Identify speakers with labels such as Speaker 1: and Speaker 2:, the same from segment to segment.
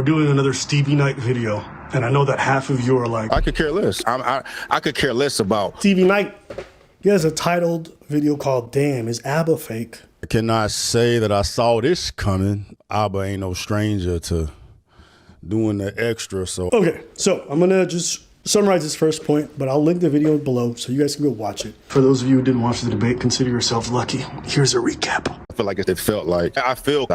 Speaker 1: we're doing another Stevie Knight video, and I know that half of you are like,
Speaker 2: I could care less. I could care less about
Speaker 1: Stevie Knight. He has a titled video called Damn, Is ABBA Fake?
Speaker 3: I cannot say that I saw this coming. ABBA ain't no stranger to doing the extra, so.
Speaker 1: Okay, so I'm gonna just summarize this first point, but I'll link the video below so you guys can go watch it. For those of you who didn't watch the debate, consider yourself lucky. Here's a recap.
Speaker 2: I feel like it felt like I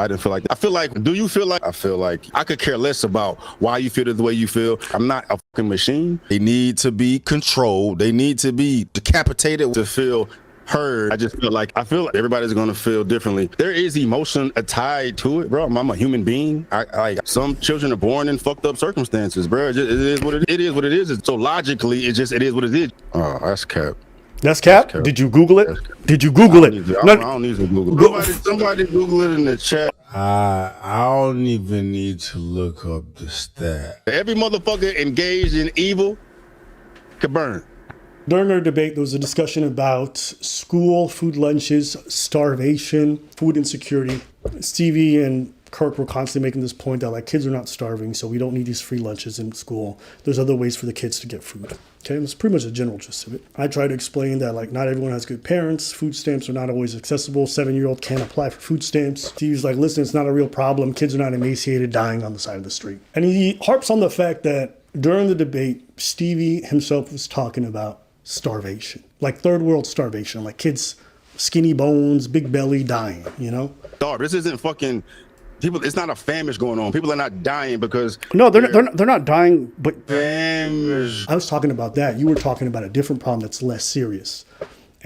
Speaker 2: didn't feel like I feel like do you feel like I feel like I could care less about why you feel the way you feel. I'm not a fucking machine.
Speaker 3: They need to be controlled. They need to be decapitated
Speaker 2: To feel heard. I feel like everybody's gonna feel differently. There is emotion tied to it, bro. I'm a human being. Some children are born in fucked up circumstances, bro. It is what it is. So logically, it is what it is. Oh, that's cap.
Speaker 1: That's cap? Did you Google it? Did you Google it?
Speaker 2: I don't need to Google it. Somebody Google it in the chat.
Speaker 3: I don't even need to look up the stat.
Speaker 2: Every motherfucker engaged in evil could burn.
Speaker 1: During our debate, there was a discussion about school food lunches, starvation, food insecurity. Stevie and Kirk were constantly making this point that like kids are not starving, so we don't need these free lunches in school. There's other ways for the kids to get food. Okay, that's pretty much the general gist of it. I try to explain that like not everyone has good parents. Food stamps are not always accessible. 7-year-old can't apply for food stamps. Stevie's like, listen, it's not a real problem. Kids are not emaciated, dying on the side of the street. And he harps on the fact that during the debate, Stevie himself was talking about starvation, like third world starvation, like kids, skinny bones, big belly, dying, you know?
Speaker 2: Starve. This isn't fucking people. It's not a famish going on. People are not dying because
Speaker 1: they're not dying, but
Speaker 2: famish.
Speaker 1: I was talking about that. You were talking about a different problem that's less serious,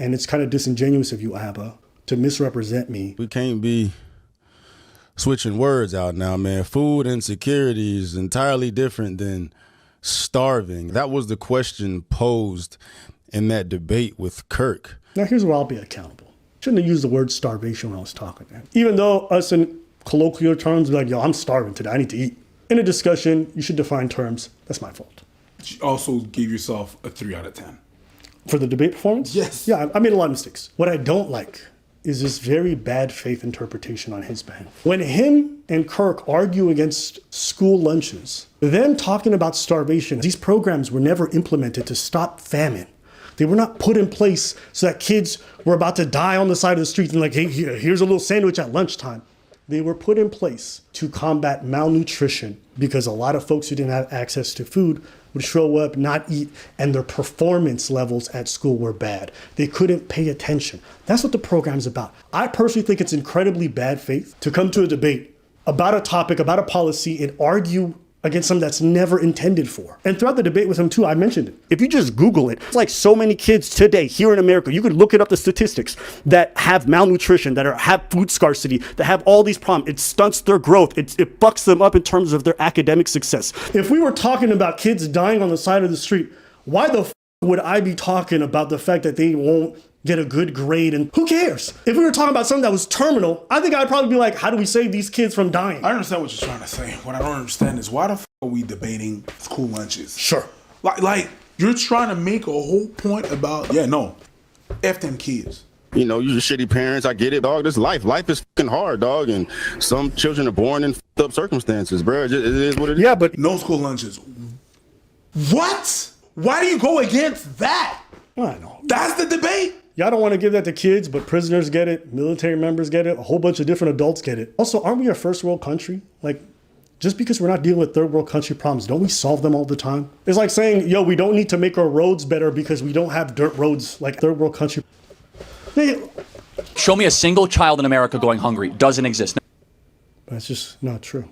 Speaker 1: and it's kind of disingenuous of you, ABBA, to misrepresent me.
Speaker 3: We can't be switching words out now, man. Food insecurity is entirely different than starving. That was the question posed in that debate with Kirk.
Speaker 1: Now here's where I'll be accountable. Shouldn't have used the word starvation when I was talking to him. Even though us in colloquial terms be like, yo, I'm starving today, I need to eat. In a discussion, you should define terms. That's my fault.
Speaker 4: You also gave yourself a 3 out of 10.
Speaker 1: For the debate performance?
Speaker 4: Yes.
Speaker 1: Yeah, I made a lot of mistakes. What I don't like is this very bad faith interpretation on his behalf. When him and Kirk argue against school lunches, them talking about starvation, these programs were never implemented to stop famine. They were not put in place so that kids were about to die on the side of the street and like, hey, here's a little sandwich at lunchtime. They were put in place to combat malnutrition because a lot of folks who didn't have access to food would show up, not eat, and their performance levels at school were bad. They couldn't pay attention. That's what the program's about. I personally think it's incredibly bad faith to come to a debate about a topic, about a policy, and argue against something that's never intended for. And throughout the debate with him too, I mentioned it. If you just Google it, it's like so many kids today here in America, you could look it up, the statistics, that have malnutrition, that have food scarcity, that have all these problems. It stunts their growth. It fucks them up in terms of their academic success. If we were talking about kids dying on the side of the street, why the would I be talking about the fact that they won't get a good grade? And who cares? If we were talking about something that was terminal, I think I'd probably be like, how do we save these kids from dying?
Speaker 4: I understand what you're trying to say. What I don't understand is why the f are we debating school lunches?
Speaker 1: Sure.
Speaker 4: Like you're trying to make a whole point about, F them kids.
Speaker 2: You know, you're shitty parents. I get it, dog. This life is fucking hard, dog. And some children are born in fucked up circumstances, bro. It is what it is.
Speaker 1: Yeah, but
Speaker 4: no school lunches. What? Why do you go against that?
Speaker 1: I know.
Speaker 4: That's the debate.
Speaker 1: Y'all don't want to give that to kids, but prisoners get it, military members get it, a whole bunch of different adults get it. Also, aren't we a first world country? Like, just because we're not dealing with third world country problems, don't we solve them all the time? It's like saying, yo, we don't need to make our roads better because we don't have dirt roads like third world country.
Speaker 5: Show me a single child in America going hungry. Doesn't exist.
Speaker 1: That's just not true.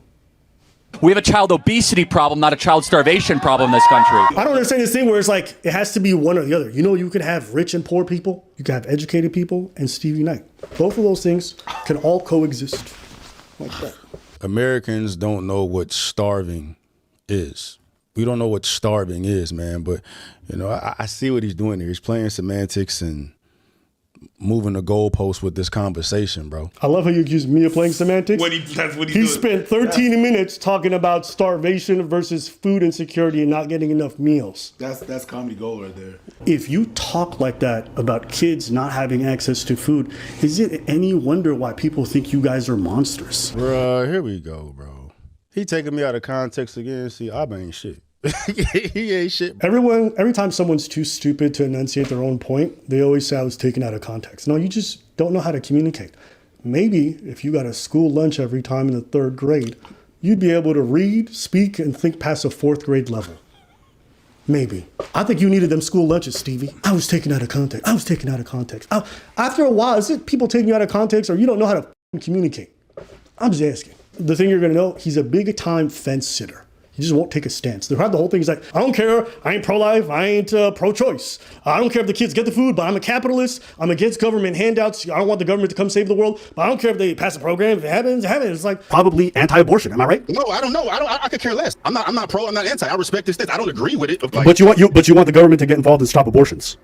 Speaker 5: We have a child obesity problem, not a child starvation problem in this country.
Speaker 1: I don't understand this thing where it's like, it has to be one or the other. You know, you could have rich and poor people, you could have educated people, and Stevie Knight. Both of those things can all coexist like that.
Speaker 3: Americans don't know what starving is. We don't know what starving is, man. But, you know, I see what he's doing here. He's playing semantics and moving the goalpost with this conversation, bro.
Speaker 1: I love how you accuse me of playing semantics.
Speaker 4: That's what
Speaker 1: He spent 13 minutes talking about starvation versus food insecurity and not getting enough meals.
Speaker 4: That's comedy gold right there.
Speaker 1: If you talk like that about kids not having access to food, is it any wonder why people think you guys are monsters?
Speaker 3: Bruh, here we go, bro. He taking me out of context again. See, Abba ain't shit. He ain't shit.
Speaker 1: Every time someone's too stupid to enunciate their own point, they always say I was taken out of context. No, you just don't know how to communicate. Maybe if you got a school lunch every time in the 3rd grade, you'd be able to read, speak, and think past a 4th grade level. Maybe. I think you needed them school lunches, Stevie. I was taken out of context. I was taken out of context. After a while, is it people taking you out of context or you don't know how to communicate? I'm just asking. The thing you're going to know, he's a big-time fence sitter. He just won't take a stance. Throughout the whole thing, he's like, I don't care. I ain't pro-life. I ain't pro-choice. I don't care if the kids get the food, but I'm a capitalist. I'm against government handouts. I don't want the government to come save the world, but I don't care if they pass a program. If it happens, it happens. It's like probably anti-abortion. Am I right?
Speaker 2: No, I don't know. I could care less. I'm not pro. I'm not anti. I respect this. I don't agree with it. Like,
Speaker 1: But you want the government to get involved and stop abortions.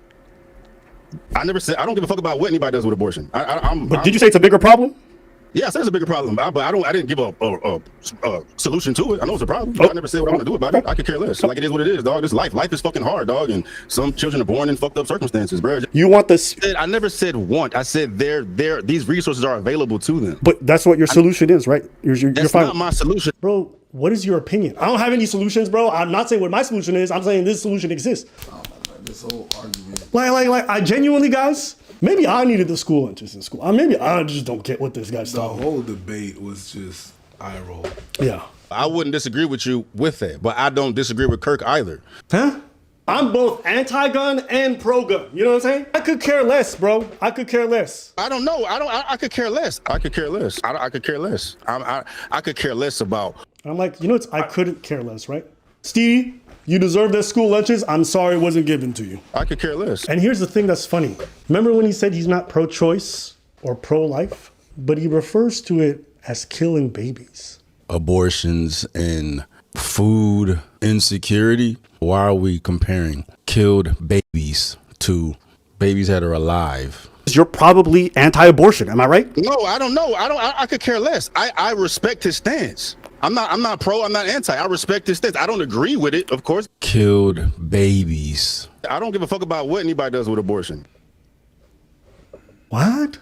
Speaker 2: I never said I don't give a fuck about what anybody does with abortion.
Speaker 1: Did you say it's a bigger problem?
Speaker 2: Yes, there's a bigger problem, but I didn't give a solution to it. I know it's a problem. But I never said what I want to do about it. I could care less. Like, it is what it is, dog. This life is fucking hard, dog. And some children are born in fucked up circumstances, bro.
Speaker 1: You want this?
Speaker 2: I never said want. I said these resources are available to them.
Speaker 1: But that's what your solution is, right? You're
Speaker 2: That's
Speaker 1: fine.
Speaker 2: not my solution,
Speaker 1: Bro, what is your opinion? I don't have any solutions, bro. I'm not saying what my solution is. I'm saying this solution exists.
Speaker 4: This whole argument.
Speaker 1: Like, I genuinely, guys, maybe I needed the school lunches in school. Maybe I just don't get what this guy's
Speaker 4: The
Speaker 1: talking.
Speaker 4: whole debate was just eye roll.
Speaker 1: Yeah.
Speaker 3: I wouldn't disagree with you with that, but I don't disagree with Kirk either.
Speaker 1: Huh? I'm both anti-gun and pro-gun. You know what I'm saying? I could care less, bro. I could care less.
Speaker 2: I don't know. I could care less. I could care less. I could care less. I could care less about.
Speaker 1: I'm like, I couldn't care less, right? Stevie, you deserve their school lunches. I'm sorry it wasn't given to you.
Speaker 2: I could care less.
Speaker 1: And here's the thing that's funny. Remember when he said he's not pro-choice or pro-life? But he refers to it as killing babies.
Speaker 3: Abortions and food insecurity. Why are we comparing killed babies to babies that are alive?
Speaker 1: You're probably anti-abortion, am I right?
Speaker 2: No, I don't know. I could care less. I respect his stance. I'm not pro. I'm not anti. I respect his stance. I don't agree with it, of course.
Speaker 3: Killed babies.
Speaker 2: I don't give a fuck about what anybody does with abortion.
Speaker 1: What?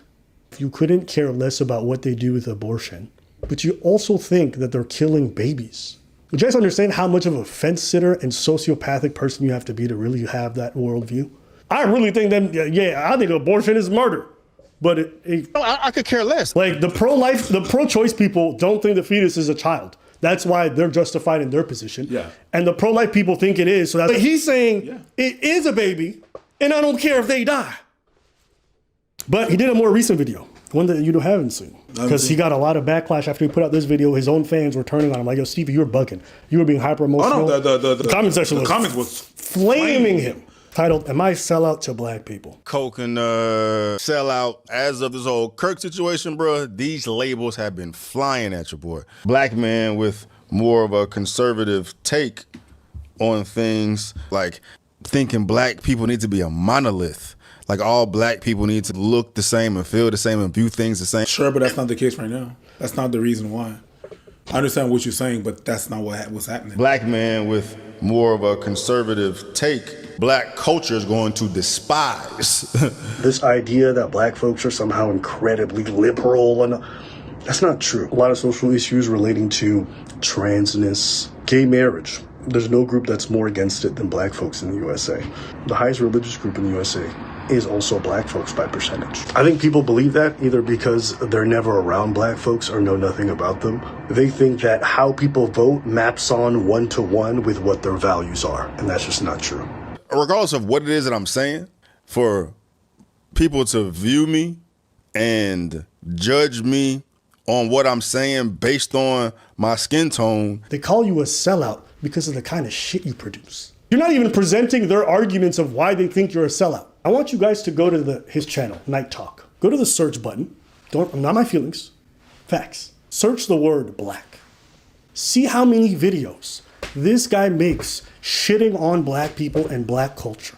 Speaker 1: You couldn't care less about what they do with abortion, but you also think that they're killing babies. Do you guys understand how much of a fence sitter and sociopathic person you have to be to really have that worldview? I really think that, I think abortion is murder. But
Speaker 2: No, I could care less.
Speaker 1: like the pro-life, the pro-choice people don't think the fetus is a child. That's why they're justified in their position.
Speaker 4: Yeah.
Speaker 1: And the pro-life people think it is. So that's, but he's saying it is a baby, and I don't care if they die. But he did a more recent video, one that you haven't seen. Because he got a lot of backlash after he put out this video. His own fans were turning on him like, yo, Stevie, you were bugging. You were being hyper emotional.
Speaker 4: Oh, no, the
Speaker 1: comment section
Speaker 4: was
Speaker 1: flaming him. Titled, Am I Sellout to Black People?
Speaker 3: Coke and sellout. As of this whole Kirk situation, bro, these labels have been flying at your boy. Black man with more of a conservative take on things, like thinking black people need to be a monolith. Like all black people need to look the same and feel the same and view things the same.
Speaker 4: Sure, but that's not the case right now. That's not the reason why. I understand what you're saying, but that's not what's happening.
Speaker 3: Black man with more of a conservative take, black culture is going to despise.
Speaker 1: This idea that black folks are somehow incredibly liberal, and that's not true. A lot of social issues relating to transness, gay marriage. There's no group that's more against it than black folks in the USA. The highest religious group in the USA is also black folks by percentage. I think people believe that either because they're never around black folks or know nothing about them. They think that how people vote maps on one-to-one with what their values are, and that's just not true.
Speaker 3: Regardless of what it is that I'm saying, for people to view me and judge me on what I'm saying based on my skin tone.
Speaker 1: They call you a sellout because of the kind of shit you produce. You're not even presenting their arguments of why they think you're a sellout. I want you guys to go to his channel, Night Talk. Go to the search button. Not my feelings, facts. Search the word black. See how many videos this guy makes shitting on black people and black culture.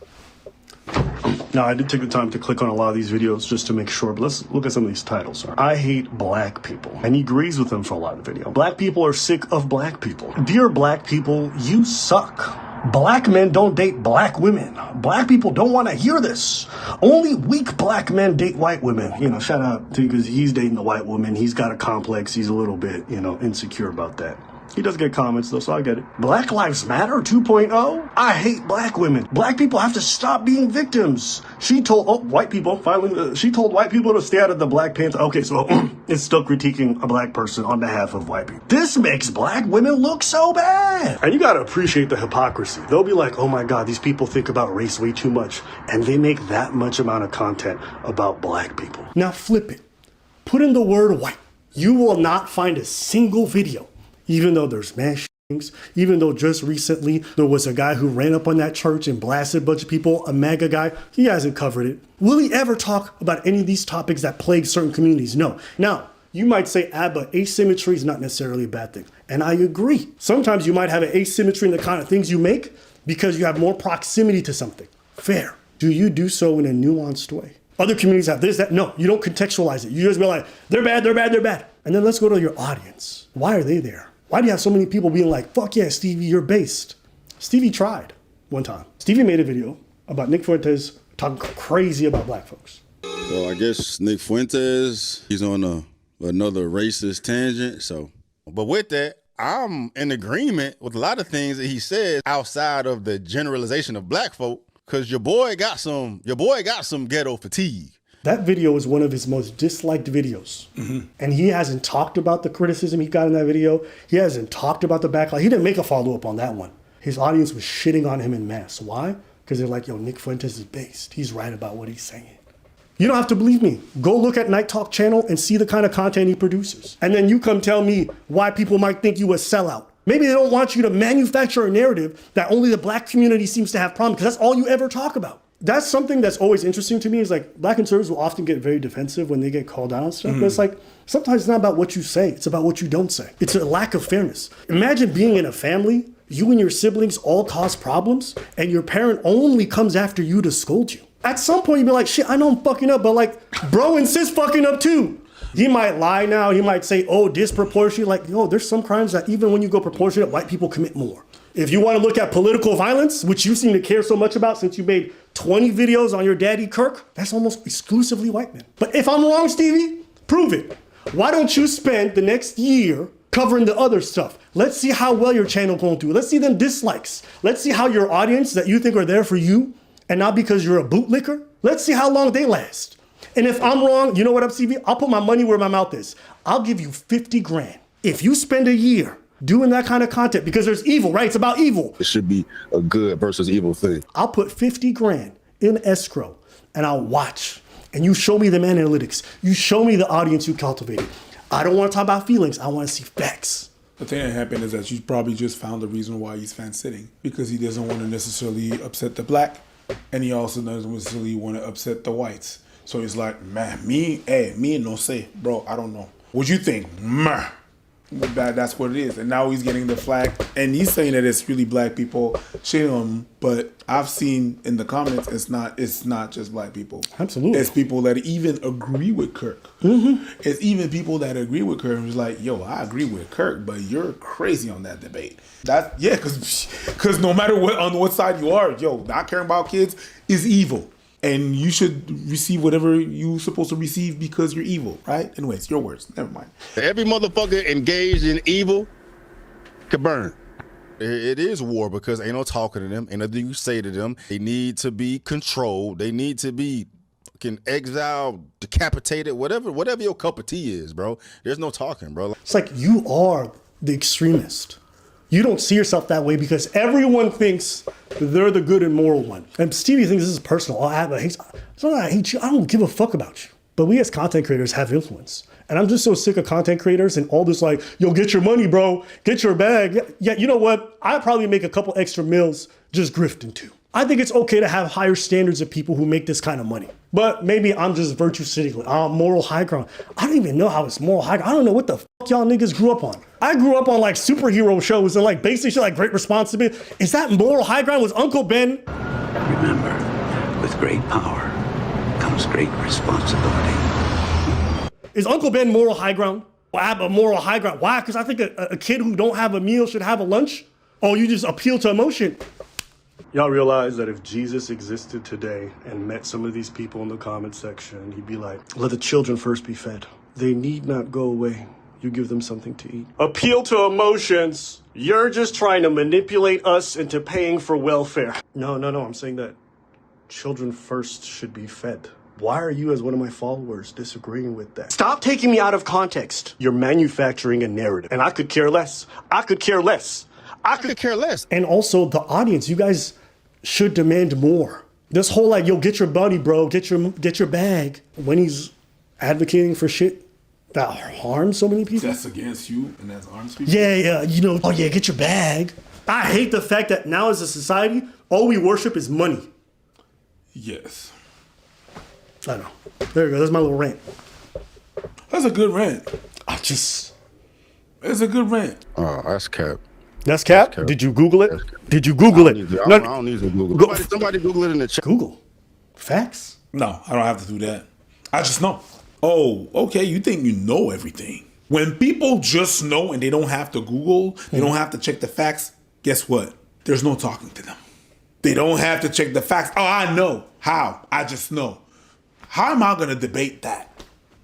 Speaker 1: Now, I did take the time to click on a lot of these videos just to make sure, but let's look at some of these titles. I hate black people. And he agrees with them for a lot of the video. Black people are sick of black people. Dear black people, you suck. Black men don't date black women. Black people don't want to hear this. Only weak black men date white women. You know, shout out to, because he's dating the white woman. He's got a complex. He's a little bit, insecure about that. He does get comments though, so I get it. Black Lives Matter 2.0? I hate black women. Black people have to stop being victims. She told white people, finally, she told white people to stay out of the Black Panther. Okay, so it's still critiquing a black person on behalf of white people. This makes black women look so bad. And you gotta appreciate the hypocrisy. They'll be like, oh my God, these people think about race way too much. And they make that much amount of content about black people. Now flip it. Put in the word white. You will not find a single video, even though there's mass shootings, even though just recently there was a guy who ran up on that church and blasted a bunch of people, a MAGA guy. He hasn't covered it. Will he ever talk about any of these topics that plague certain communities? No. Now, you might say, but asymmetry is not necessarily a bad thing. And I agree. Sometimes you might have an asymmetry in the kind of things you make because you have more proximity to something. Fair. Do you do so in a nuanced way? Other communities have this, that. No, you don't contextualize it. You just be like, they're bad, they're bad, they're bad. And then let's go to your audience. Why are they there? Why do you have so many people being like, fuck yeah, Stevie, you're based? Stevie tried one time. Stevie made a video about Nick Fuentes talking crazy about black folks.
Speaker 3: Well, I guess Nick Fuentes, he's on another racist tangent. So, but with that, I'm in agreement with a lot of things that he said outside of the generalization of black folk, because your boy got some ghetto fatigue.
Speaker 1: That video is one of his most disliked videos. Mm-hmm. And he hasn't talked about the criticism he got in that video. He hasn't talked about the backlash. He didn't make a follow-up on that one. His audience was shitting on him en masse. Why? Because they're like, yo, Nick Fuentes is based. He's right about what he's saying. You don't have to believe me. Go look at Night Talk channel and see the kind of content he produces. And then you come tell me why people might think you a sellout. Maybe they don't want you to manufacture a narrative that only the black community seems to have problems, because that's all you ever talk about. That's something that's always interesting to me, is like black conservatives will often get very defensive when they get called out on stuff. But it's like, sometimes it's not about what you say, it's about what you don't say. It's a lack of fairness. Imagine being in a family, you and your siblings all cause problems, and your parent only comes after you to scold you. At some point, you'd be like, shit, I know I'm fucking up, but like, bro and sis fucking up too. He might lie now, he might say, oh, disproportionate. Like, yo, there's some crimes that even when you go proportionate, white people commit more. If you want to look at political violence, which you seem to care so much about since you made 20 videos on your daddy Kirk, that's almost exclusively white men. But if I'm wrong, Stevie, prove it. Why don't you spend the next year covering the other stuff? Let's see how well your channel going through. Let's see them dislikes. Let's see how your audience that you think are there for you and not because you're a bootlicker, let's see how long they last. And if I'm wrong, you know what up, Stevie? I'll put my money where my mouth is. I'll give you 50 grand. If you spend a year doing that kind of content, because there's evil, right? It's about evil.
Speaker 2: It should be a good versus evil thing.
Speaker 1: I'll put 50 grand in escrow and I'll watch. And you show me the analytics. You show me the audience you cultivated. I don't want to talk about feelings. I want to see facts.
Speaker 4: The thing that happened is that you probably just found the reason why he's fan sitting, because he doesn't want to necessarily upset the black, and he also doesn't necessarily want to upset the whites. So he's like, man, me no say, bro, I don't know. What you think? Meh. That's what it is. And now he's getting the flag, and he's saying that it's really black people shitting on him. But I've seen in the comments, it's not just black people.
Speaker 1: Absolutely.
Speaker 4: It's people that even agree with Kirk. Mm-hmm. It's even people that agree with Kirk and was like, yo, I agree with Kirk, but you're crazy on that debate. Because no matter on what side you are, yo, not caring about kids is evil. And you should receive whatever you're supposed to receive because you're evil, right? Anyways, your words. Never mind.
Speaker 2: Every motherfucker engaged in evil could burn.
Speaker 3: It is war, because ain't no talking to them, ain't nothing you say to them. They need to be controlled. They need to be fucking exiled, decapitated, whatever your cup of tea is, bro. There's no talking, bro.
Speaker 1: It's like you are the extremist. You don't see yourself that way because everyone thinks they're the good and moral one. And Stevie thinks this is personal. Oh, it's not that I hate you. I don't give a fuck about you. But we as content creators have influence. And I'm just so sick of content creators and all this like, yo, get your money, bro. Get your bag. Yeah, you know what? I'd probably make a couple extra mils just grifting too. I think it's okay to have higher standards of people who make this kind of money. But maybe I'm just virtue signaling. Moral high ground. I don't even know how it's moral high ground. I don't know what the fuck y'all niggas grew up on. I grew up on like superhero shows and like basic shit like Great Responsibility. Is that moral high ground? Was Uncle Ben?
Speaker 6: Remember, with great power comes great responsibility.
Speaker 1: Is Uncle Ben moral high ground? Well, I have a moral high ground. Why? Because I think a kid who don't have a meal should have a lunch? Oh, you just appeal to emotion. Y'all realize that if Jesus existed today and met some of these people in the comment section, he'd be like, let the children first be fed. They need not go away. you give them something to eat. Appeal to emotions. You're just trying to manipulate us into paying for welfare. No, I'm saying that children first should be fed. Why are you, as one of my followers, disagreeing with that? Stop taking me out of context. You're manufacturing a narrative, and I could care less. I could care less. I could care less. And also, the audience, you guys should demand more. This whole like, yo, get your buddy, bro, get your bag. When he's advocating for shit that harms so many people.
Speaker 4: That's against you and that's harms people.
Speaker 1: Yeah, you know, oh yeah, get your bag. I hate the fact that now as a society, all we worship is money.
Speaker 4: Yes.
Speaker 1: I know. There you go. That's my little rant.
Speaker 4: That's a good rant.
Speaker 1: It's
Speaker 4: a good rant.
Speaker 2: Oh, that's cap.
Speaker 1: That's cap? Did you Google it? Did you Google it?
Speaker 2: I don't need to Google it. Somebody Google it in the chat.
Speaker 1: Google. Facts?
Speaker 4: No, I don't have to do that. I just know. Oh, okay. You think you know everything. When people just know and they don't have to Google, they don't have to check the facts, guess what? There's no talking to them. They don't have to check the facts. Oh, I know. How? I just know. How am I going to debate that?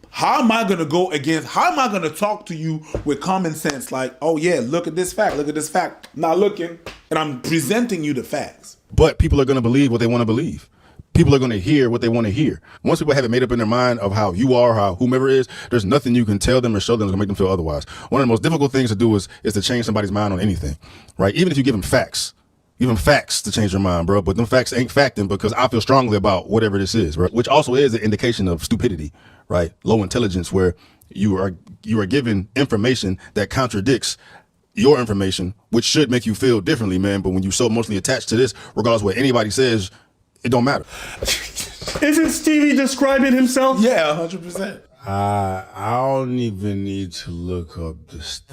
Speaker 4: How am I going to go against, how am I going to talk to you with common sense? Like, oh yeah, look at this fact, look at this fact. I'm not looking, and I'm presenting you the facts.
Speaker 3: But people are going to believe what they want to believe. People are going to hear what they want to hear. Once people have it made up in their mind of how you are, how whomever is, there's nothing you can tell them or show them that's going to make them feel otherwise. One of the most difficult things to do is to change somebody's mind on anything, right? Even if you give them facts. Give them facts to change their mind, bro. But them facts ain't facting because I feel strongly about whatever this is, right? Which also is an indication of stupidity, right? Low intelligence, where you are given information that contradicts your information, which should make you feel differently, man. But when you so emotionally attached to this, regardless of what anybody says, it don't matter.
Speaker 1: Isn't Stevie describing himself?
Speaker 4: Yeah, 100%.
Speaker 3: I don't even need to look up the stats.